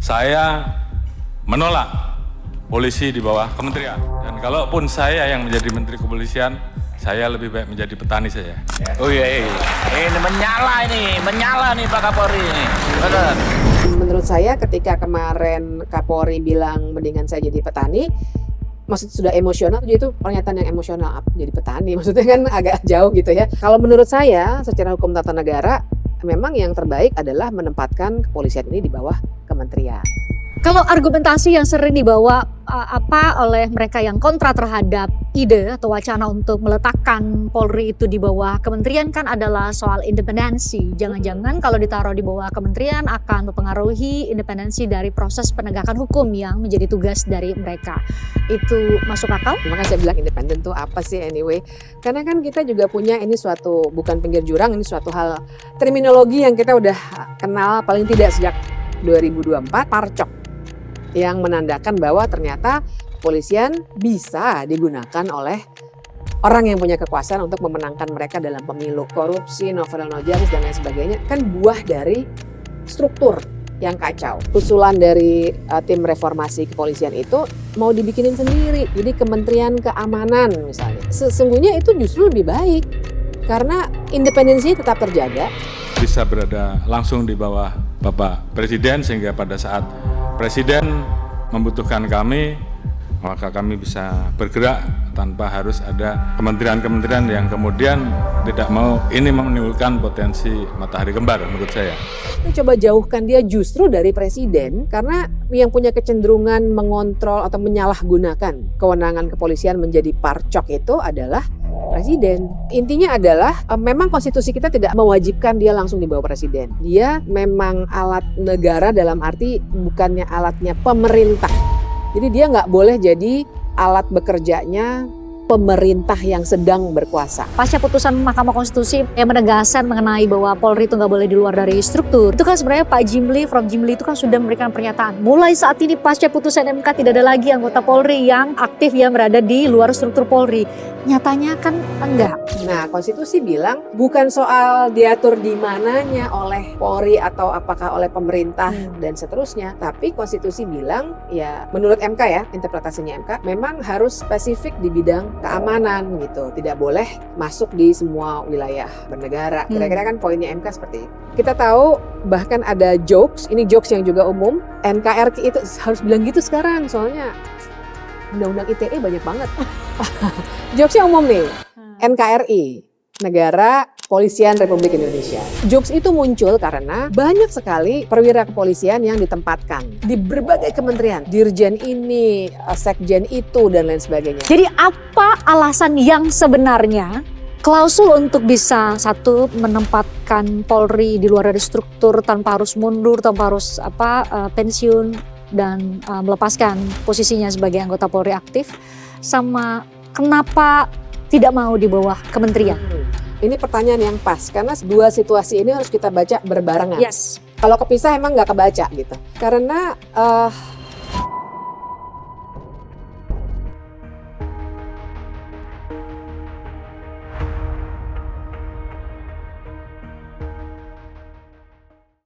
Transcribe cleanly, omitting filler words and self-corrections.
Saya menolak polisi di bawah kementerian. Dan kalaupun saya yang menjadi menteri kepolisian, saya lebih baik menjadi petani saja. Oh iya, ini menyala nih Pak Kapolri ini. Betul. Menurut saya ketika kemarin Kapolri bilang mendingan saya jadi petani, maksud sudah emosional, itu pernyataan yang emosional jadi petani, maksudnya kan agak jauh gitu ya. Kalau menurut saya secara hukum tata negara, memang yang terbaik adalah menempatkan kepolisian ini di bawah kementerian. Kalau argumentasi yang sering dibawa oleh mereka yang kontra terhadap ide atau wacana untuk meletakkan Polri itu di bawah kementerian kan adalah soal independensi. Jangan-jangan kalau ditaruh di bawah kementerian akan mempengaruhi independensi dari proses penegakan hukum yang menjadi tugas dari mereka. Itu masuk akal? Makanya saya bilang independen tuh apa sih anyway? Karena kan kita juga punya ini suatu, bukan pinggir jurang, ini suatu hal terminologi yang kita udah kenal paling tidak sejak 2024, parcok. Yang menandakan bahwa ternyata kepolisian bisa digunakan oleh orang yang punya kekuasaan untuk memenangkan mereka dalam pemilu. Korupsi, novel no justice dan lain sebagainya kan buah dari struktur yang kacau. Usulan dari tim reformasi kepolisian itu mau dibikinin sendiri. Jadi Kementerian Keamanan misalnya. Sesungguhnya itu justru lebih baik karena independensinya tetap terjaga. Bisa berada langsung di bawah Bapak Presiden sehingga pada saat Presiden membutuhkan kami, maka kami bisa bergerak tanpa harus ada kementerian-kementerian yang kemudian tidak mau ini menimbulkan potensi matahari kembar menurut saya. Kita coba jauhkan dia justru dari Presiden karena yang punya kecenderungan mengontrol atau menyalahgunakan kewenangan kepolisian menjadi parcok itu adalah Presiden. Intinya adalah memang konstitusi kita tidak mewajibkan dia langsung di bawah Presiden. Dia memang alat negara dalam arti bukannya alatnya pemerintah. Jadi dia nggak boleh jadi alat bekerjanya pemerintah yang sedang berkuasa. Pasca putusan Mahkamah Konstitusi yang menegaskan mengenai bahwa Polri itu nggak boleh di luar dari struktur, itu kan sebenarnya Pak Jimli, Prof. Jimli itu kan sudah memberikan pernyataan. Mulai saat ini pasca putusan MK tidak ada lagi anggota Polri yang aktif yang berada di luar struktur Polri. Nyatanya kan enggak. Nah, konstitusi bilang bukan soal diatur di mananya oleh Polri atau apakah oleh pemerintah dan seterusnya, tapi konstitusi bilang ya menurut MK ya, interpretasinya MK memang harus spesifik di bidang keamanan gitu, tidak boleh masuk di semua wilayah bernegara. Kira-kira kan poinnya MK seperti itu. Kita tahu bahkan ada jokes, ini jokes yang juga umum, NKRI itu harus bilang gitu sekarang soalnya undang-undang ITE banyak banget. Jokesnya umum nih, NKRI, Negara Kepolisian Republik Indonesia. Jokes itu muncul karena banyak sekali perwira kepolisian yang ditempatkan di berbagai kementerian, dirjen ini, sekjen itu dan lain sebagainya. Jadi apa alasan yang sebenarnya klausul untuk bisa satu menempatkan Polri di luar dari struktur tanpa harus mundur, tanpa harus pensiun dan melepaskan posisinya sebagai anggota Polri aktif, sama kenapa tidak mau di bawah kementerian? Ini pertanyaan yang pas karena dua situasi ini harus kita baca berbarengan. Yes. Kalau kepisah emang nggak kebaca gitu. Karena